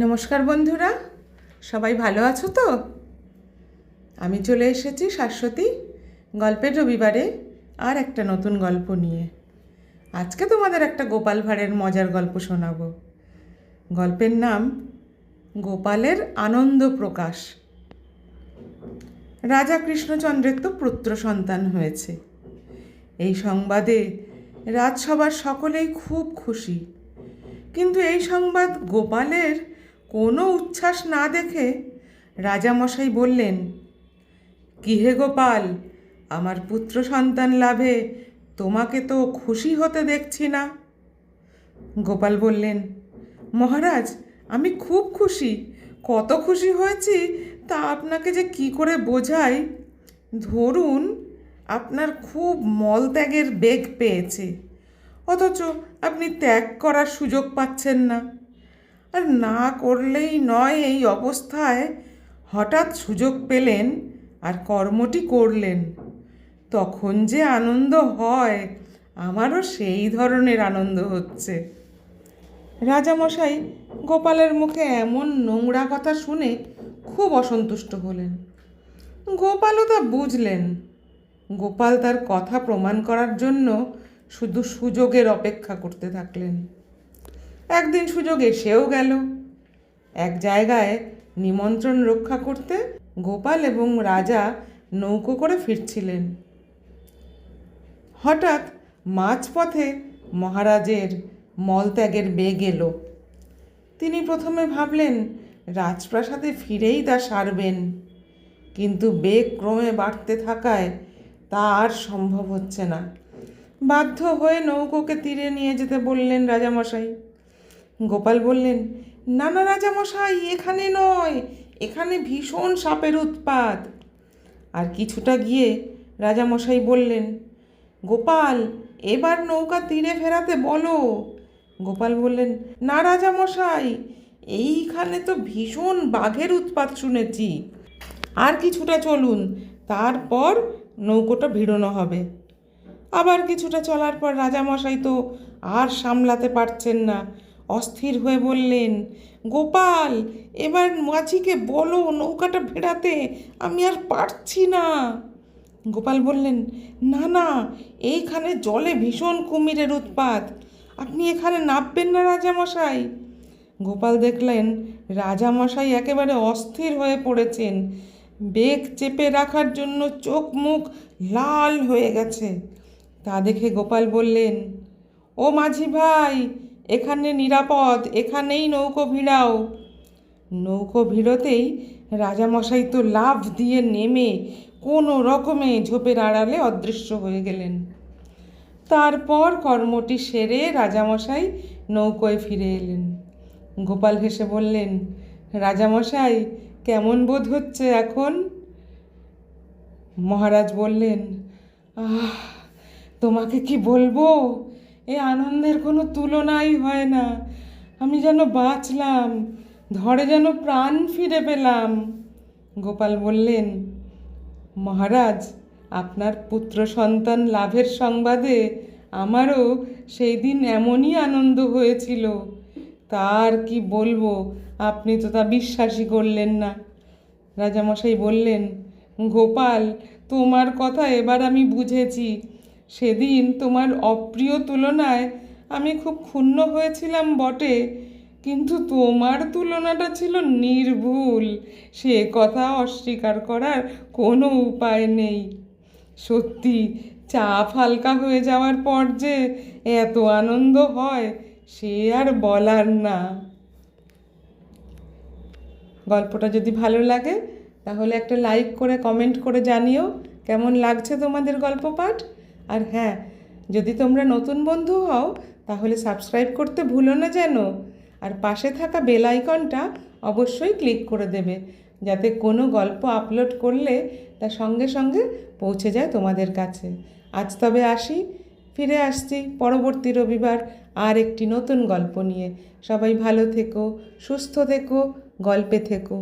নমস্কার বন্ধুরা, সবাই ভালো আছো তো? আমি চলে এসেছি শাশ্বতী গল্পের রবিবারে আর একটা নতুন গল্প নিয়ে। আজকে তোমাদের একটা গোপাল ভাঁড়ের মজার গল্প শোনাবো। গল্পের নাম গোপালের আনন্দ প্রকাশ। রাজা কৃষ্ণচন্দ্রের তো পুত্র সন্তান হয়েছে। এই সংবাদে রাজসভার সকলেই খুব খুশি, কিন্তু এই সংবাদ গোপালের কোনো উচ্ছ্বাস না দেখে রাজামশাই বললেন, কি হে গোপাল, আমার পুত্র সন্তান লাভে তোমাকে তো খুশি হতে দেখছি না। গোপাল বললেন, মহারাজ, আমি খুব খুশি। কত খুশি হয়েছি তা আপনাকে যে কি করে বোঝাই। ধরুন, আপনার খুব মলত্যাগের বেগ পেয়েছে, অথচ আপনি ত্যাগ করার সুযোগ পাচ্ছেন না। আর না করলেই নয়, এই অবস্থায় হঠাৎ সুযোগ পেলেন আর কর্মটি করলেন। তখন যে আনন্দ হয়, আমারও সেই ধরনের আনন্দ হচ্ছে। রাজামশাই গোপালের মুখে এমন নোংরা কথা শুনে খুব অসন্তুষ্ট হলেন। গোপালও তা বুঝলেন। গোপাল তার কথা প্রমাণ করার জন্য শুধু সুযোগের অপেক্ষা করতে থাকলেন। একদিন সুযোগ এসেও গেল। এক জায়গায় নিমন্ত্রণ রক্ষা করতে গোপাল এবং রাজা নৌকো করে ফিরছিলেন। হঠাৎ মাঝপথে মহারাজের মলত্যাগের বেগ এলো। তিনি প্রথমে ভাবলেন রাজপ্রাসাদে ফিরেই তা সারবেন, কিন্তু বেগ ক্রমে বাড়তে থাকায় তা আর সম্ভব হচ্ছে না। বাধ্য হয়ে নৌকোকে তীরে নিয়ে যেতে বললেন রাজামশাই। গোপাল বললেন, না না রাজামশাই, এখানে নয়, এখানে ভীষণ সাপের উৎপাত। আর কিছুটা গিয়ে রাজামশাই বললেন, গোপাল, এবার নৌকা তীরে ফেরাতে বলো। গোপাল বললেন, না রাজামশাই, এইখানে তো ভীষণ বাঘের উৎপাত শুনেছি। আর কিছুটা চলুন, তারপর নৌকোটা ভিড়ানো হবে। আবার কিছুটা চলার পর রাজামশাই তো আর সামলাতে পারছেন না, অস্থির হয়ে বললেন, গোপাল, এবার মাঝিকে বলো নৌকাটা ভেড়াতে, আমি আর পারছি না। গোপাল বললেন, না না, এইখানে জলে ভীষণ কুমিরের উৎপাত, আপনি এখানে নামবেন না রাজামশাই। গোপাল দেখলেন রাজামশাই একেবারে অস্থির হয়ে পড়েছেন। বেগ চেপে রাখার জন্য চোখ মুখ লাল হয়ে গেছে। তা দেখে গোপাল বললেন, ও মাঝি ভাই, এখানে নিরাপদ, এখানেই নৌকো ভিড়াও। নৌকো ভিড়োতেই রাজামশাই তো লাফ দিয়ে নেমে কোনো রকমে ঝোপের আড়ালে অদৃশ্য হয়ে গেলেন। তারপর কর্মটি সেরে রাজামশাই নৌকোয় ফিরে এলেন। গোপাল হেসে বললেন, রাজামশাই, কেমন বোধ হচ্ছে এখন? মহারাজ বললেন, আহ, তোমাকে কি বলবো, এ আনন্দের কোনো তুলনাই হয় না। আমি যেন বাঁচলাম, ধরে যেন প্রাণ ফিরে পেলাম। গোপাল বললেন, মহারাজ, আপনার পুত্র সন্তান লাভের সংবাদে আমারও সেই দিন এমনই আনন্দ হয়েছিল। তার কি বলবো, আপনি তো তা বিশ্বাসই করলেন না। রাজামশাই বললেন, গোপাল, তোমার কথা এবার আমি বুঝেছি। সেদিন তোমার অপ্রিয় তুলনায় আমি খুব ক্ষুণ্ণ হয়েছিলাম বটে, কিন্তু তোমার তুলনাটা ছিল নির্ভুল, সে কথা অস্বীকার করার কোনো উপায় নেই। সত্যি, চাপ হালকা হয়ে যাওয়ার পর যে এত আনন্দ হয়, সে আর বলার না। গল্পটা যদি ভালো লাগে তাহলে একটা লাইক করে কমেন্ট করে জানিও কেমন লাগছে তোমাদের গল্প পাঠ। আর হ্যাঁ, যদি তোমরা নতুন বন্ধু হও তাহলে সাবস্ক্রাইব করতে ভুলো না যেন। আর পাশে থাকা বেল আইকনটা অবশ্যই ক্লিক করে দেবে, যাতে কোনো গল্প আপলোড করলে তা সঙ্গে সঙ্গে পৌঁছে যায় তোমাদের কাছে। আজ তবে আসি, ফিরে আসছি পরবর্তী রবিবার আর একটি নতুন গল্প নিয়ে। সবাই ভালো থেকো, সুস্থ থেকো, গল্পে থেকো।